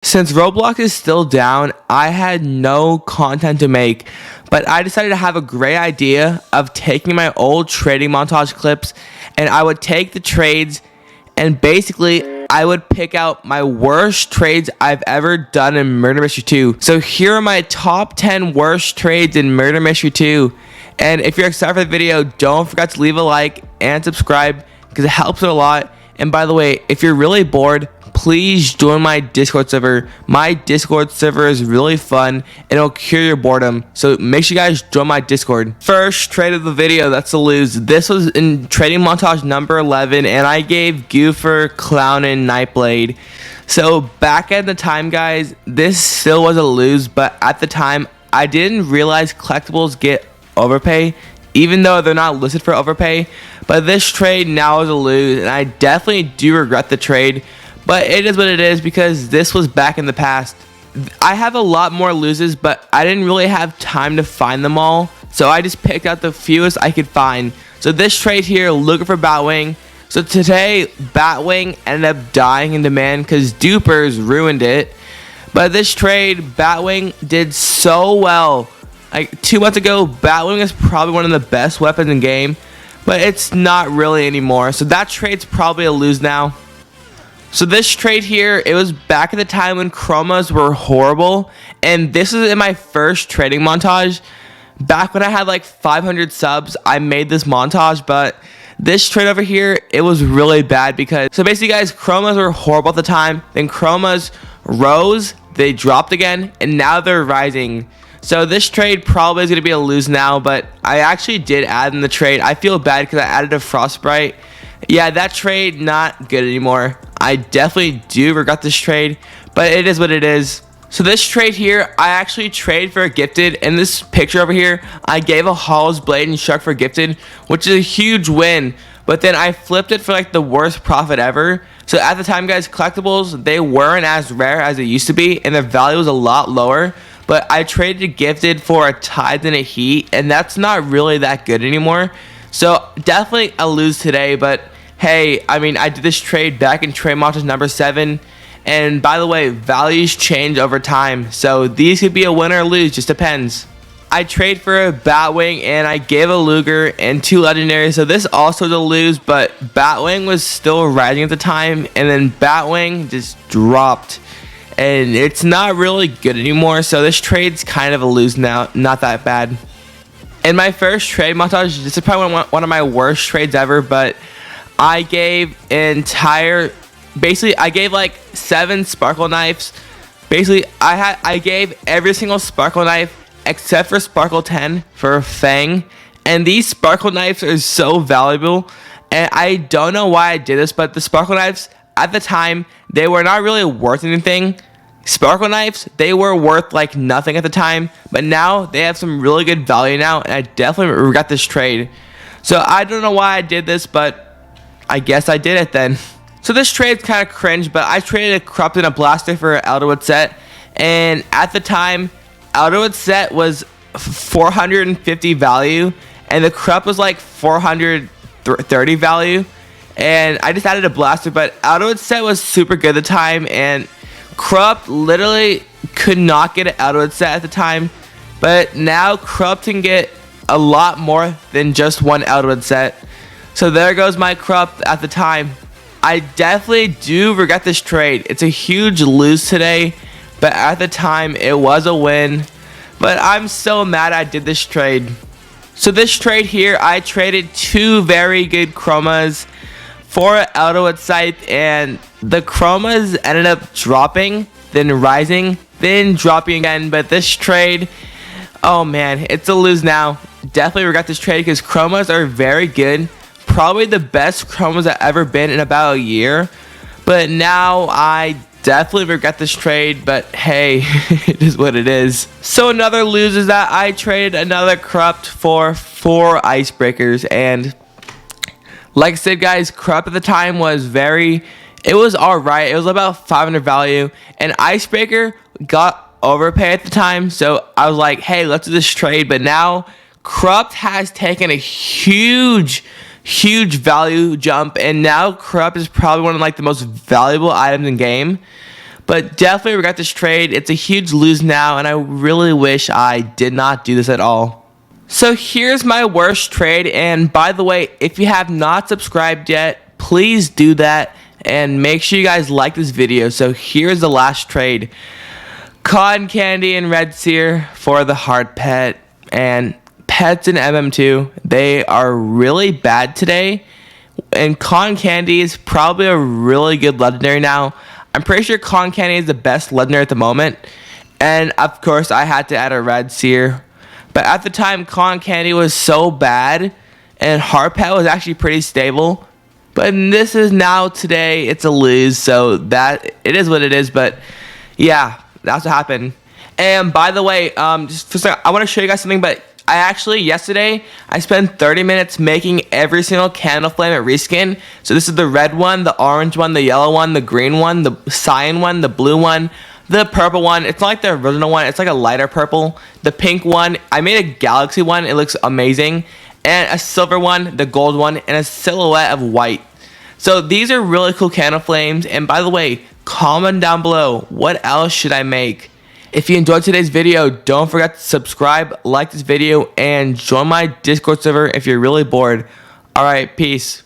Since Roblox is still down, I had no content to make, but I decided to have a great idea of taking my old trading montage clips and I would take the trades and basically I would pick out my worst trades I've ever done in Murder Mystery 2. So here are my top 10 worst trades in Murder Mystery 2. And if you're excited for the video, don't forget to leave a like and subscribe because it helps a lot. And by the way, if you're really bored, please join my Discord server. My Discord server is really fun and it'll cure your boredom. So make sure you guys join my Discord. First trade of the video, that's a lose. This was in trading montage number 11 and I gave Goofer, Clown, and Nightblade. So back at the time, guys, this still was a lose, but at the time, I didn't realize collectibles get overpay, even though they're not listed for overpay. But this trade now is a lose and I definitely do regret the trade. But it is what it is because this was back in the past. I have a lot more loses, but I didn't really have time to find them all. So I just picked out the fewest I could find. So this trade here, looking for Batwing. So today, Batwing ended up dying in demand because dupers ruined it. But this trade, Batwing did so well. Like 2 months ago, Batwing is probably one of the best weapons in game. But it's not really anymore. So that trade's probably a lose now. So this trade here, it was back at the time when chromas were horrible, and this is in my first trading montage. Back when I had like 500 subs, I made this montage, but this trade over here, it was really bad because, so basically guys, chromas were horrible at the time, then chromas rose, they dropped again, and now they're rising. So this trade probably is going to be a lose now, but I actually did add in the trade. I feel bad because I added a Frostbite. Yeah, that trade, not good anymore. I definitely do regret this trade, but it is what it is. So this trade here, I actually traded for a gifted. In this picture over here, I gave a Hollow's Blade and Shark for gifted, which is a huge win. But then I flipped it for like the worst profit ever. So at the time, guys, collectibles, they weren't as rare as they used to be, and their value was a lot lower. But I traded a gifted for a Tide and a Heat, and that's not really that good anymore. So definitely a lose today, but hey, I mean, I did this trade back in trade montage number 7. And by the way, values change over time. So these could be a win or a lose, just depends. I trade for a Batwing and I gave a Luger and 2 legendaries. So this also is a lose, but Batwing was still rising at the time. And then Batwing just dropped. And it's not really good anymore. So this trade's kind of a lose now, not that bad. In my first trade montage, this is probably one of my worst trades ever, but I gave basically I gave like 7 sparkle knives. Basically I gave every single sparkle knife except for sparkle 10 for a Fang, and these sparkle knives are so valuable, and I don't know why I did this, but the sparkle knives at the time, they were not really worth anything. Sparkle knives, they were worth like nothing at the time, but now they have some really good value now, and I definitely regret this trade. So I don't know why I did this, but I guess I did it then. So this trade's kind of cringe, but I traded a Corrupt and a Blaster for an Elderwood set, and at the time, Elderwood set was 450 value, and the Corrupt was like 430 value, and I just added a Blaster, but Elderwood set was super good at the time, and Corrupt literally could not get an Elderwood set at the time, but now Corrupt can get a lot more than just one Elderwood set. So there goes my Corrupt at the time. I definitely do regret this trade. It's a huge lose today, but at the time it was a win. But I'm so mad I did this trade. So this trade here, I traded 2 very good chromas for an Elderwood Scythe, and the chromas ended up dropping, then rising, then dropping again. But this trade, oh man, it's a lose now. Definitely regret this trade because chromas are very good. Probably the best chromas I've ever been in about a year. But now I definitely regret this trade, but hey, it is what it is. So another lose is that I traded another Corrupt for 4 Icebreakers, and like I said, guys, Corrupt at the time was it was alright. It was about 500 value, and Icebreaker got overpay at the time, so I was like, hey, let's do this trade. But now Corrupt has taken a huge value jump, and now Corrupt is probably one of like the most valuable items in game. But definitely regret this trade. It's a huge lose now, and I really wish I did not do this at all. So here's my worst trade, and by the way, if you have not subscribed yet, please do that, and make sure you guys like this video. So here's the last trade. Cotton Candy and Red Seer for the hard pet, and pets in MM2, they are really bad today, and Cotton Candy is probably a really good legendary now. I'm pretty sure Cotton Candy is the best legendary at the moment, and of course I had to add a Red Seer, but at the time Cotton Candy was so bad, and hard pet was actually pretty stable, but this is now today, it's a lose, so that it is what it is. But yeah, that's what happened. And by the way, just for a second, I want to show you guys something. But I actually, yesterday, I spent 30 minutes making every single candle flame at reskin. So this is the red one, the orange one, the yellow one, the green one, the cyan one, the blue one, the purple one. It's not like the original one, it's like a lighter purple. The pink one, I made a galaxy one, it looks amazing. And a silver one, the gold one, and a silhouette of white. So these are really cool candle flames. And by the way, comment down below, what else should I make? If you enjoyed today's video, don't forget to subscribe, like this video, and join my Discord server if you're really bored. Alright, peace.